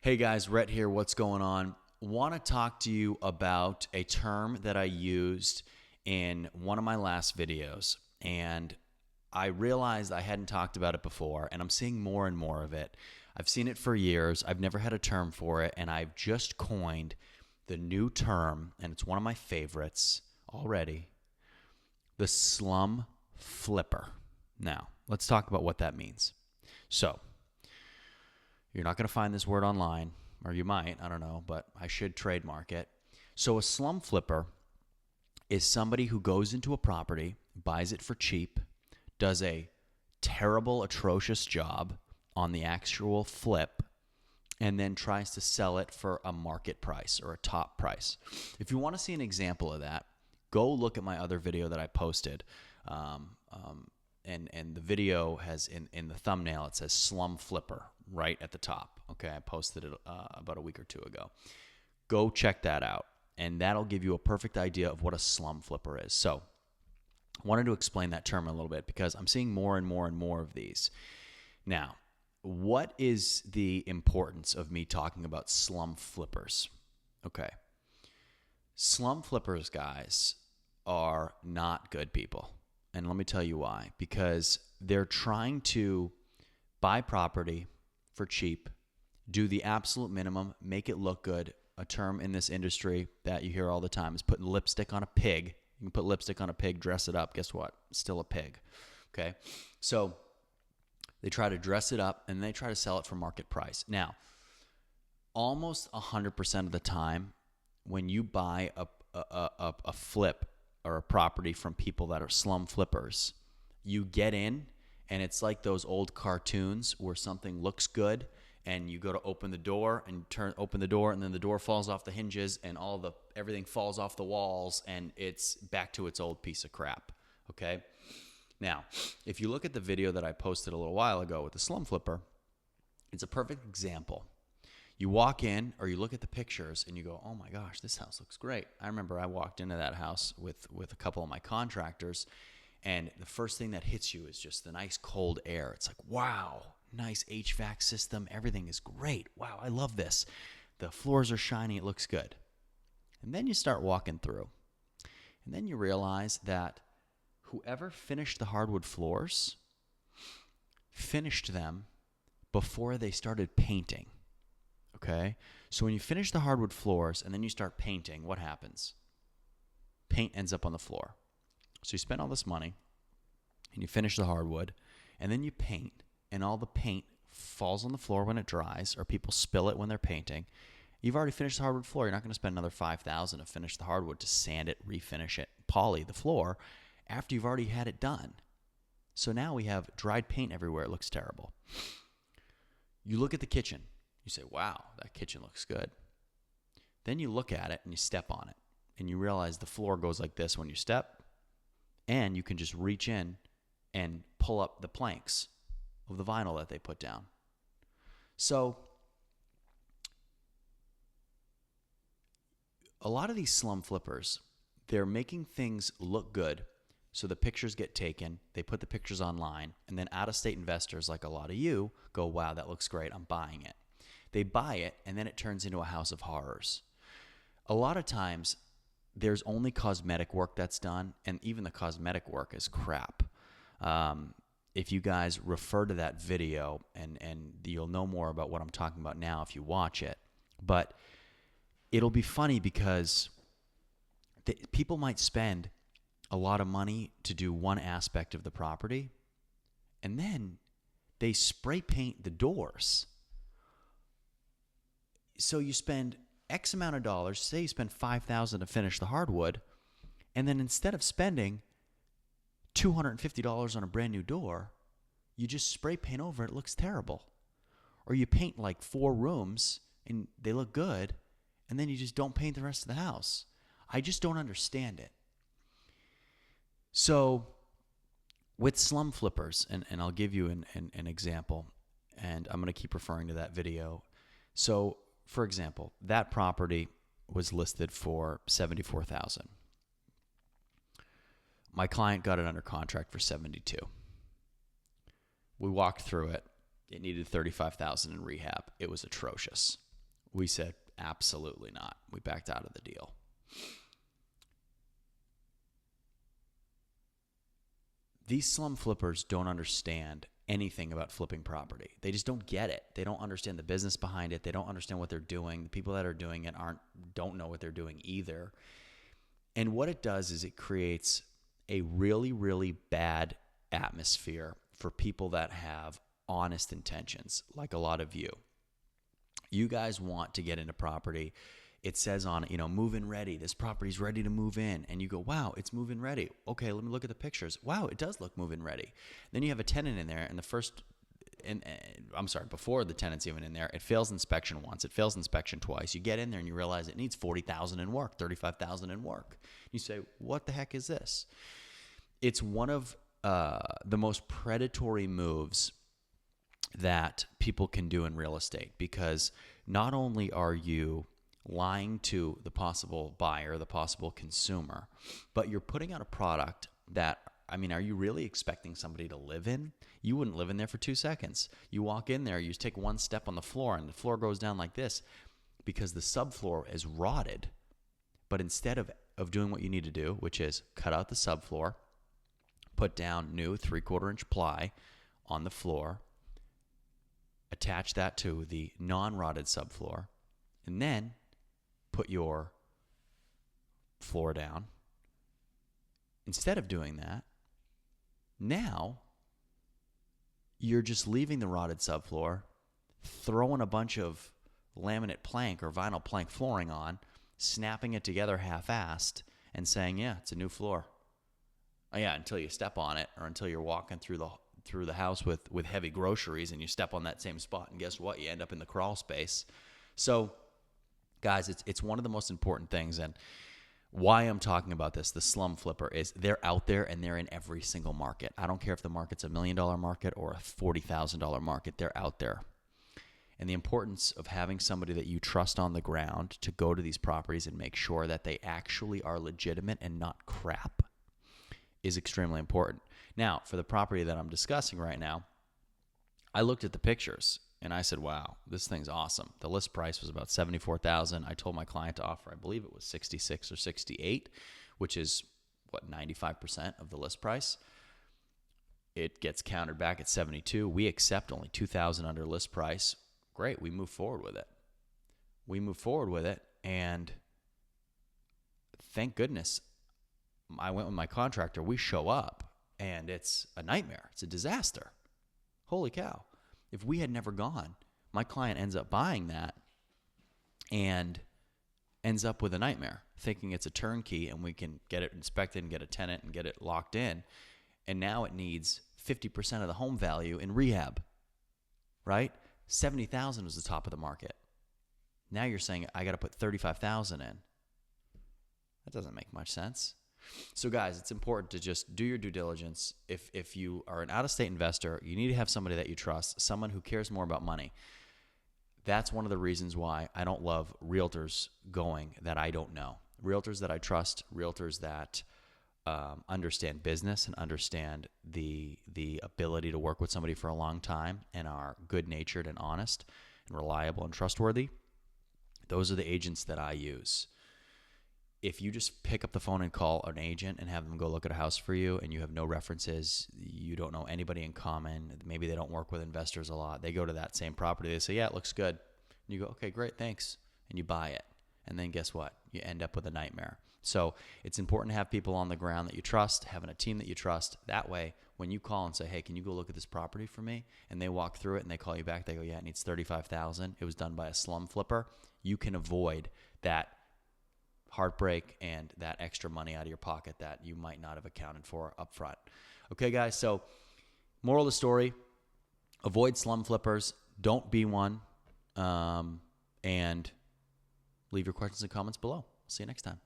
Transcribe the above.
Hey guys, Rhett here. What's going on? Want to talk to you about a term that I used in one of my last videos, and I realized I hadn't talked about it before, and I'm seeing more and more of it. I've seen it for years. I've never had a term for it, and I've just coined the new term, and it's one of my favorites already, the SLUM flipper. Now, let's talk about what that means. So, you're not going to find this word online, or you might, I don't know, but I should trademark it. So a slum flipper is somebody who goes into a property, buys it for cheap, does a terrible, atrocious job on the actual flip, and then tries to sell it for a market price or a top price. If you want to see an example of that, go look at my other video that I posted. And the video has in the thumbnail, it says SLUM flipper right at the top. Okay, I posted it about a week or two ago. Go check that out, and that'll give you a perfect idea of what a slum flipper is. So I wanted to explain that term a little bit because I'm seeing more and more and more of these. Now, what is the importance of me talking about slum flippers? Okay. Slum flippers, guys, are not good people. And let me tell you why. Because they're trying to buy property for cheap, do the absolute minimum, make it look good. A term in this industry that you hear all the time is putting lipstick on a pig. You can put lipstick on a pig, dress it up. Guess what? Still a pig. Okay? So they try to dress it up and they try to sell it for market price. Now, almost 100% of the time, when you buy a flip or a property from people that are slum flippers, you get in and it's like those old cartoons where something looks good and you go to open the door and open the door and then the door falls off the hinges and everything falls off the walls and it's back to its old piece of crap. Okay? Now, if you look at the video that I posted a little while ago with the slum flipper, it's a perfect example. You walk in or you look at the pictures and you go, oh my gosh, this house looks great. I remember I walked into that house with a couple of my contractors, and the first thing that hits you is just the nice cold air. It's like, wow, nice HVAC system. Everything is great. Wow, I love this. The floors are shiny. It looks good. And then you start walking through. And then you realize that whoever finished the hardwood floors finished them before they started painting. Okay? So when you finish the hardwood floors and then you start painting, what happens? Paint ends up on the floor. So you spend all this money and you finish the hardwood and then you paint and all the paint falls on the floor when it dries or people spill it when they're painting. You've already finished the hardwood floor. You're not going to spend another $5,000 to finish the hardwood, to sand it, refinish it, poly the floor after you've already had it done. So now we have dried paint everywhere. It looks terrible. You look at the kitchen. You say, wow, that kitchen looks good. Then you look at it and you step on it and you realize the floor goes like this when you step, and you can just reach in and pull up the planks of the vinyl that they put down. So a lot of these slum flippers, they're making things look good. So the pictures get taken, they put the pictures online, and then out-of-state investors like a lot of you go, wow, that looks great, I'm buying it. They buy it, and then it turns into a house of horrors. A lot of times, there's only cosmetic work that's done, and even the cosmetic work is crap. If you guys refer to that video, and you'll know more about what I'm talking about now if you watch it, but it'll be funny because people might spend a lot of money to do one aspect of the property, and then they spray paint the doors. So you spend X amount of dollars, say you spend $5,000 to finish the hardwood, and then instead of spending $250 on a brand new door, you just spray paint over it. It looks terrible. Or you paint like 4 rooms and they look good, and then you just don't paint the rest of the house. I just don't understand it. So with slum flippers, and I'll give you an example, and I'm going to keep referring to that video. So for example, that property was listed for $74,000. My client got it under contract for $72,000. We walked through it. It needed $35,000 in rehab. It was atrocious. We said, absolutely not. We backed out of the deal. These slum flippers don't understand anything about flipping property. They just don't get it. They don't understand the business behind it. They don't understand what they're doing. The people that are doing it don't know what they're doing either. And what it does is it creates a really, really bad atmosphere for people that have honest intentions, like a lot of you. You guys want to get into property. It says on it, move-in ready. This property's ready to move in. And you go, wow, it's move-in ready. Okay, let me look at the pictures. Wow, it does look move-in ready. Then you have a tenant in there, and before the tenant's even in there, it fails inspection once. It fails inspection twice. You get in there and you realize it needs $40,000 in work, $35,000 in work. You say, what the heck is this? It's one of the most predatory moves that people can do in real estate, because not only are you lying to the possible buyer, the possible consumer, but you're putting out a product that, are you really expecting somebody to live in? You wouldn't live in there for 2 seconds. You walk in there, you just take one step on the floor, and the floor goes down like this because the subfloor is rotted. But instead of doing what you need to do, which is cut out the subfloor, put down new 3/4 inch ply on the floor, attach that to the non-rotted subfloor, and then put your floor down. Instead of doing that, now you're just leaving the rotted subfloor, throwing a bunch of laminate plank or vinyl plank flooring on, snapping it together half-assed, and saying, yeah, it's a new floor. Oh, yeah, until you step on it, or until you're walking through the house with heavy groceries and you step on that same spot, and guess what? You end up in the crawl space. So, guys, it's one of the most important things, and why I'm talking about this, the slum flipper, is they're out there and they're in every single market. I don't care if the market's $1 million market or a $40,000 market, they're out there. And the importance of having somebody that you trust on the ground to go to these properties and make sure that they actually are legitimate and not crap is extremely important. Now, for the property that I'm discussing right now, I looked at the pictures and I said, wow, this thing's awesome. The list price was about $74,000. I told my client to offer, I believe it was 66 or 68, which is 95% of the list price. It gets countered back at 72. We accept only $2,000 under list price. Great, we move forward with it. And thank goodness I went with my contractor. We show up and it's a nightmare. It's a disaster. Holy cow. If we had never gone, my client ends up buying that and ends up with a nightmare, thinking it's a turnkey and we can get it inspected and get a tenant and get it locked in. And now it needs 50% of the home value in rehab, right? $70,000 was the top of the market. Now you're saying I got to put $35,000 in. That doesn't make much sense. So guys, it's important to just do your due diligence. If you are an out-of-state investor, you need to have somebody that you trust, someone who cares more about money. That's one of the reasons why I don't love realtors going that I don't know. Realtors that I trust, realtors that understand business and understand the ability to work with somebody for a long time and are good-natured and honest and reliable and trustworthy. Those are the agents that I use. If you just pick up the phone and call an agent and have them go look at a house for you and you have no references, you don't know anybody in common, maybe they don't work with investors a lot, they go to that same property, they say, yeah, it looks good. And you go, okay, great, thanks. And you buy it. And then guess what? You end up with a nightmare. So it's important to have people on the ground that you trust, having a team that you trust. That way, when you call and say, hey, can you go look at this property for me? And they walk through it and they call you back. They go, yeah, it needs $35,000. It was done by a slum flipper. You can avoid that heartbreak and that extra money out of your pocket that you might not have accounted for up front. Okay, guys, so moral of the story, avoid slum flippers. Don't be one. And leave your questions and comments below. See you next time.